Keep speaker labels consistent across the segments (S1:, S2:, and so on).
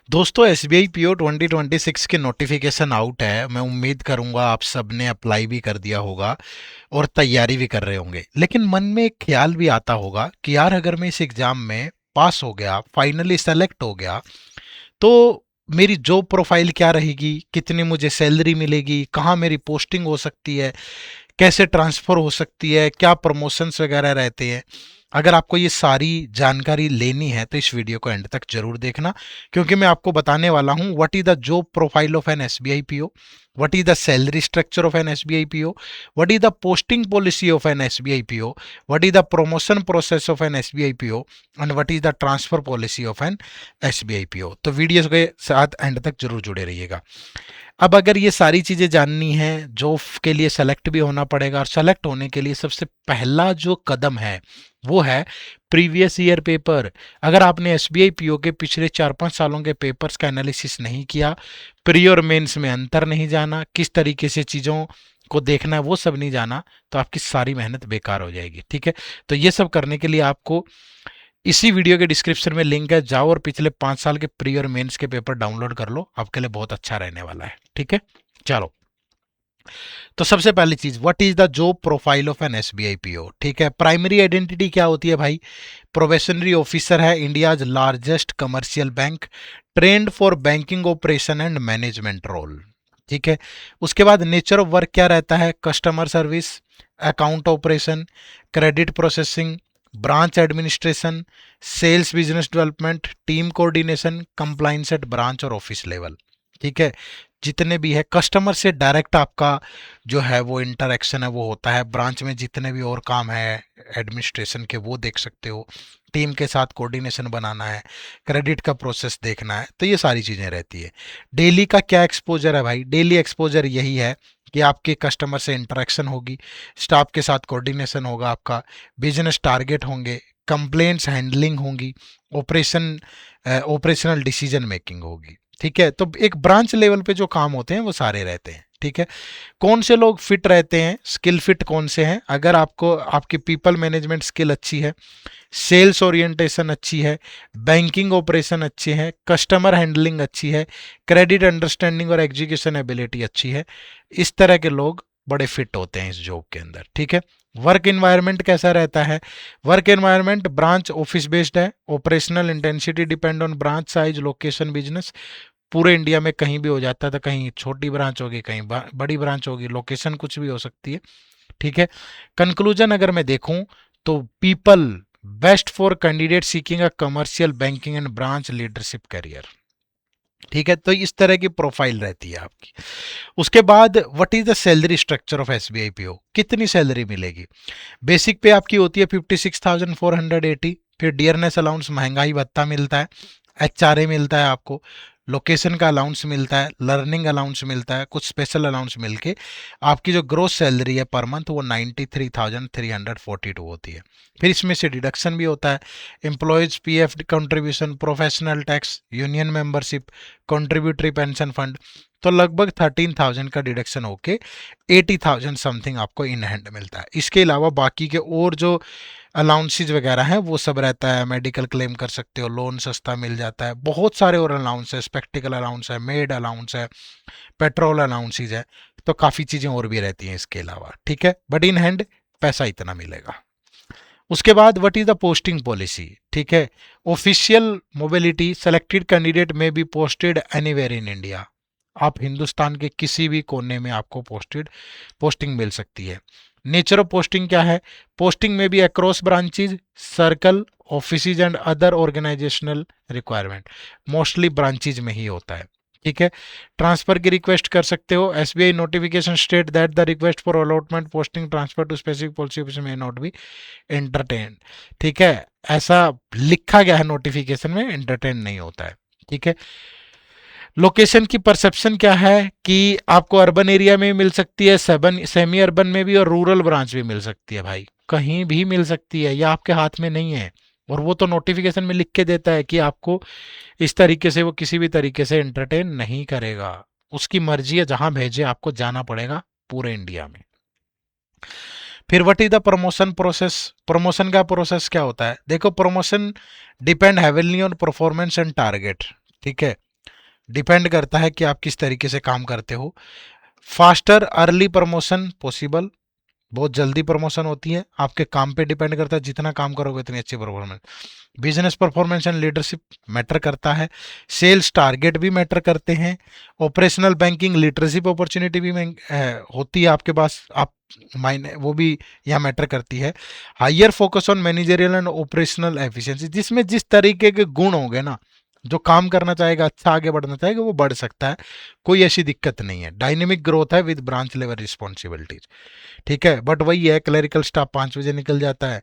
S1: दोस्तों SBI PO 2026 के notification out है। मैं उम्मीद करूंगा आप सब ने अप्लाई भी कर दिया होगा और तैयारी भी कर रहे होंगे। लेकिन मन में एक ख्याल भी आता होगा कि यार अगर मैं इस एग्जाम में पास हो गया, फाइनली सेलेक्ट हो गया, तो मेरी जॉब प्रोफाइल क्या रहेगी, कितनी मुझे सैलरी मिलेगी, कहाँ मेरी पोस्टिंग हो सकती है, कैसे ट्रांसफ़र हो सकती है, क्या प्रमोशंस वगैरह रहते हैं। अगर आपको ये सारी जानकारी लेनी है तो इस वीडियो को एंड तक जरूर देखना, क्योंकि मैं आपको बताने वाला हूँ what is the job profile of an SBI PO, what is the salary structure of an SBI PO, what is the posting policy of an SBI PO, what is the promotion process of an SBI PO and what is the transfer policy of an SBI PO. तो video के साथ and तक जरूर जुड़े रहिएगा। अब अगर ये सारी चीज़ें जाननी है, जॉब के लिए सेलेक्ट भी होना पड़ेगा, और सेलेक्ट होने के लिए सबसे पहला जो कदम है वो है प्रीवियस ईयर पेपर। अगर आपने एसबीआई पीओ के पिछले 4-5 सालों के पेपर्स का एनालिसिस नहीं किया, प्री और मेंस में अंतर नहीं जाना, किस तरीके से चीज़ों को देखना है वो सब नहीं जाना, तो आपकी सारी मेहनत बेकार हो जाएगी। ठीक है, तो ये सब करने के लिए आपको इसी वीडियो के डिस्क्रिप्शन में लिंक है, जाओ और पिछले 5 साल के प्री और मेंस के पेपर डाउनलोड कर लो, आपके लिए बहुत अच्छा रहने वाला है। ठीक है, चलो। तो सबसे पहली चीज, what is the job profile of an SBI PO. ठीक है, प्राइमरी आइडेंटिटी क्या होती है भाई? प्रोबेशनरी ऑफिसर है, India's largest commercial bank, trained for banking operation and management role. ठीक है, उसके बाद नेचर ऑफ वर्क क्या रहता है? Customer service, account operation, credit processing, branch administration, sales business development, team coordination, compliance at branch और office level. ठीक है, जितने भी है कस्टमर से डायरेक्ट आपका जो है वो इंटरेक्शन है वो होता है। ब्रांच में जितने भी और काम है एडमिनिस्ट्रेशन के वो देख सकते हो, टीम के साथ कोऑर्डिनेशन बनाना है, क्रेडिट का प्रोसेस देखना है, तो ये सारी चीज़ें रहती है। डेली का क्या एक्सपोजर है भाई? डेली एक्सपोजर यही है कि आपके कस्टमर से इंटरेक्शन होगी, स्टाफ के साथ कोऑर्डिनेशन होगा, आपका बिजनेस टारगेट होंगे, कंप्लेंट्स हैंडलिंग होंगी, ऑपरेशन ऑपरेशनल डिसीजन मेकिंग होगी। ठीक है, तो एक ब्रांच लेवल पे जो काम होते हैं वो सारे रहते हैं। ठीक है, कौन से लोग फिट रहते हैं, स्किल फिट कौन से हैं? अगर आपको आपकी पीपल मैनेजमेंट स्किल अच्छी है, सेल्स ओरिएंटेशन अच्छी है, बैंकिंग ऑपरेशन अच्छे हैं, कस्टमर हैंडलिंग अच्छी है, क्रेडिट अंडरस्टैंडिंग और एग्जीक्यूशन एबिलिटी अच्छी है, इस तरह के लोग बड़े फिट होते हैं इस जॉब के अंदर। ठीक है, वर्क एनवायरनमेंट कैसा रहता है? Work environment branch office based है, operational intensity depend on branch size, location, business. पूरे इंडिया में कहीं भी हो जाता था, कहीं छोटी ब्रांच होगी, कहीं बड़ी ब्रांच होगी, लोकेशन कुछ भी हो सकती है। ठीक है, कंक्लूजन अगर मैं देखूं तो people best for candidate seeking a commercial banking and branch leadership career. ठीक है, तो इस तरह की प्रोफाइल रहती है आपकी। उसके बाद what is the salary structure of SBI PO, कितनी सैलरी मिलेगी? बेसिक पे आपकी होती है 56,480, फिर डियरनेस अलाउंस, महंगाई भत्ता मिलता है, एचआरए मिलता है आपको, लोकेशन का अलाउंस मिलता है, लर्निंग अलाउंस मिलता है, कुछ स्पेशल अलाउंस मिलके आपकी जो ग्रोस सैलरी है पर मंथ वो 93,342 होती है। फिर इसमें से डिडक्शन भी होता है, employees PF contribution, professional tax, union membership, contributory pension fund, तो लगभग 13,000 का डिडक्शन होके 80,000 समथिंग आपको इन हैंड मिलता है। इसके अलावा बाकी के और जो अलाउंसेज वगैरह हैं वो सब रहता है, मेडिकल क्लेम कर सकते हो, लोन सस्ता मिल जाता है, बहुत सारे और अलाउंस है, स्पेक्टिकल अलाउंस है, मेड अलाउंस है, पेट्रोल अलाउंसेज है, तो काफ़ी चीज़ें और भी रहती हैं इसके अलावा। ठीक है, बट इन हैंड पैसा इतना मिलेगा। उसके बाद what is the posting policy. ठीक है, ऑफिशियल मोबिलिटी, सेलेक्टेड कैंडिडेट में be posted anywhere in India. आप हिंदुस्तान के किसी भी कोने में आपको पोस्टिंग मिल सकती है। नेचर ऑफ पोस्टिंग क्या है? पोस्टिंग में भी across branches, circle, offices and other organisational requirement, mostly branches में ही होता है। ठीक है, ट्रांसफर की रिक्वेस्ट कर सकते हो। SBI notification state that the request for allotment posting transfer to specific policy office में नॉट बी एंटरटेन। ठीक है, ऐसा लिखा गया है नोटिफिकेशन में, एंटरटेन नहीं होता है। ठीक है, लोकेशन की परसेप्शन क्या है कि आपको अर्बन एरिया में मिल सकती है, सेमी अर्बन में भी, और रूरल ब्रांच भी मिल सकती है भाई, कहीं भी मिल सकती है, यह आपके हाथ में नहीं है। और वो तो नोटिफिकेशन में लिख के देता है कि आपको इस तरीके से वो किसी भी तरीके से एंटरटेन नहीं करेगा, उसकी मर्जी है, जहां भेजे आपको जाना पड़ेगा पूरे इंडिया में। फिर what is the promotion process. Promotion का प्रोसेस क्या होता है? देखो, promotion depend heavily on performance and target. ठीक है, डिपेंड करता है कि आप किस तरीके से काम करते हो। फास्टर अर्ली प्रमोशन पॉसिबल, बहुत जल्दी प्रमोशन होती है, आपके काम पे डिपेंड करता है, जितना काम करोगे उतनी अच्छी performance. Business performance and leadership matter करता है, सेल्स टारगेट भी मैटर करते हैं, ऑपरेशनल बैंकिंग लीडरशिप अपॉर्चुनिटी भी होती है आपके पास, आप मायने वो भी यहाँ मैटर करती है। Higher focus on managerial and operational efficiency, जिसमें जिस तरीके के गुण होंगे ना, जो काम करना चाहेगा, अच्छा आगे बढ़ना चाहेगा, वो बढ़ सकता है, कोई ऐसी दिक्कत नहीं है। डायनेमिक ग्रोथ है विद ब्रांच लेवल रिस्पॉन्सिबिलिटीज, ठीक है। बट वही है, क्लरिकल स्टाफ 5 बजे निकल जाता है,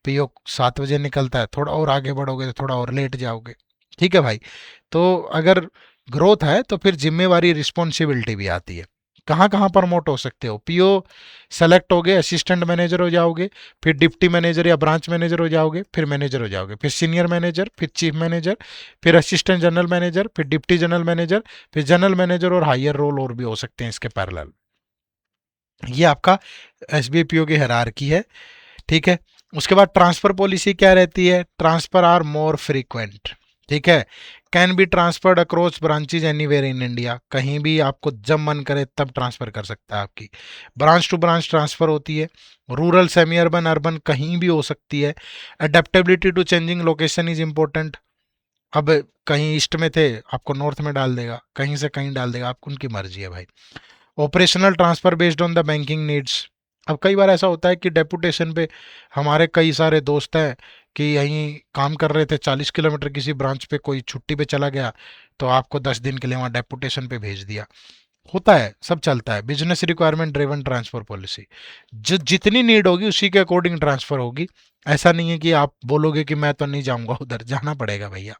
S1: पीओ 7 बजे निकलता है, थोड़ा और आगे बढ़ोगे तो थोड़ा और लेट जाओगे, ठीक है भाई। तो अगर ग्रोथ है तो फिर जिम्मेवारी रिस्पॉन्सिबिलिटी भी आती है। कहाँ कहाँ प्रमोट हो सकते हो, पीओ सेलेक्ट हो गए, असिस्टेंट मैनेजर हो जाओगे, फिर डिप्टी मैनेजर या ब्रांच मैनेजर हो जाओगे, फिर मैनेजर हो जाओगे, फिर सीनियर मैनेजर, फिर चीफ मैनेजर, फिर असिस्टेंट जनरल मैनेजर, फिर डिप्टी जनरल मैनेजर, फिर जनरल मैनेजर, और हायर रोल और भी हो सकते हैं इसके पैरेलल। ये आपका एसबीपीओ की हायरार्की है, ठीक है। उसके बाद ट्रांसफर पॉलिसी क्या रहती है, ट्रांसफर आर मोर फ्रीक्वेंट, ठीक है। Can be transferred across branches anywhere in India, कहीं भी आपको जब मन करे तब ट्रांसफर कर सकता है आपकी। ब्रांच टू ब्रांच ट्रांसफर होती है, रूरल सेमी अर्बन अर्बन कहीं भी हो सकती है। Adaptability to changing location is important, अब कहीं ईस्ट में थे आपको नॉर्थ में डाल देगा, कहीं से कहीं डाल देगा, आपको उनकी मर्जी है भाई। Operational transfer based on the banking needs, अब कई बार ऐसा होता है कि डेपुटेशन पे हमारे कई सारे दोस्त हैं कि यहीं काम कर रहे थे, 40 किलोमीटर किसी ब्रांच पे कोई छुट्टी पे चला गया, तो आपको 10 दिन के लिए वहाँ डेपुटेशन पे भेज दिया, होता है, सब चलता है। Business requirement driven transfer policy, जितनी नीड होगी उसी के अकॉर्डिंग ट्रांसफर होगी, ऐसा नहीं है कि आप बोलोगे कि मैं तो नहीं जाऊंगा उधर, जाना पड़ेगा भैया,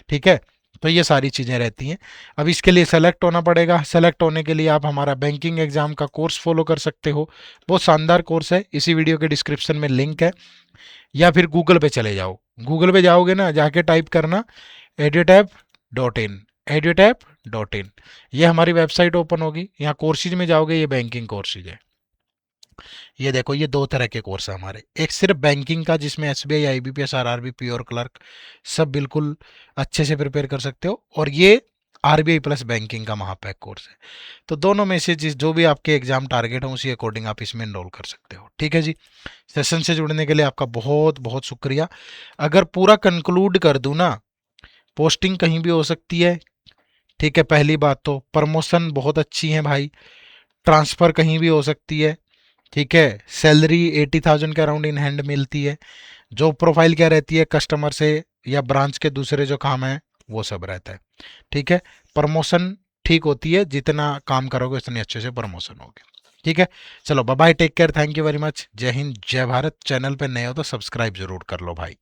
S1: ठीक है। तो ये सारी चीज़ें रहती हैं। अब इसके लिए सेलेक्ट होना पड़ेगा, सेलेक्ट होने के लिए आप हमारा बैंकिंग एग्जाम का कोर्स फॉलो कर सकते हो, बहुत शानदार कोर्स है, इसी वीडियो के डिस्क्रिप्शन में लिंक है, या फिर गूगल पे चले जाओ, गूगल पे जाओगे ना, जाके टाइप करना edutap.in, edutap.in, ये हमारी वेबसाइट ओपन होगी, यहाँ कोर्सेज में जाओगे, ये बैंकिंग कोर्सेज है। ये देखो, ये दो तरह के कोर्स है हमारे, एक सिर्फ बैंकिंग का जिसमें SBI, IBPS, RRB, pure clerk सब बिल्कुल अच्छे से प्रिपेयर कर सकते हो, और ये आरबीआई प्लस बैंकिंग का महापैक कोर्स है। तो दोनों में से जो भी आपके एग्जाम टारगेट हो उसी अकॉर्डिंग आप इसमें एनरोल कर सकते हो, ठीक है जी। सेशन से जुड़ने के लिए आपका बहुत बहुत शुक्रिया। अगर पूरा कंक्लूड कर दूं ना, पोस्टिंग कहीं भी हो सकती है, ठीक है, पहली बात तो प्रमोशन बहुत अच्छी है भाई, ट्रांसफ़र कहीं भी हो सकती है, ठीक है, सैलरी 80,000 के अराउंड इन हैंड मिलती है, जॉब प्रोफाइल क्या रहती है, कस्टमर से या ब्रांच के दूसरे जो काम है वो सब रहता है, ठीक है। प्रमोशन ठीक होती है, जितना काम करोगे उतनी अच्छे से प्रमोशन होगी, ठीक है। चलो bye bye, take care, thank you very much, जय हिंद जय भारत। चैनल पे नए हो तो सब्सक्राइब जरूर कर लो भाई।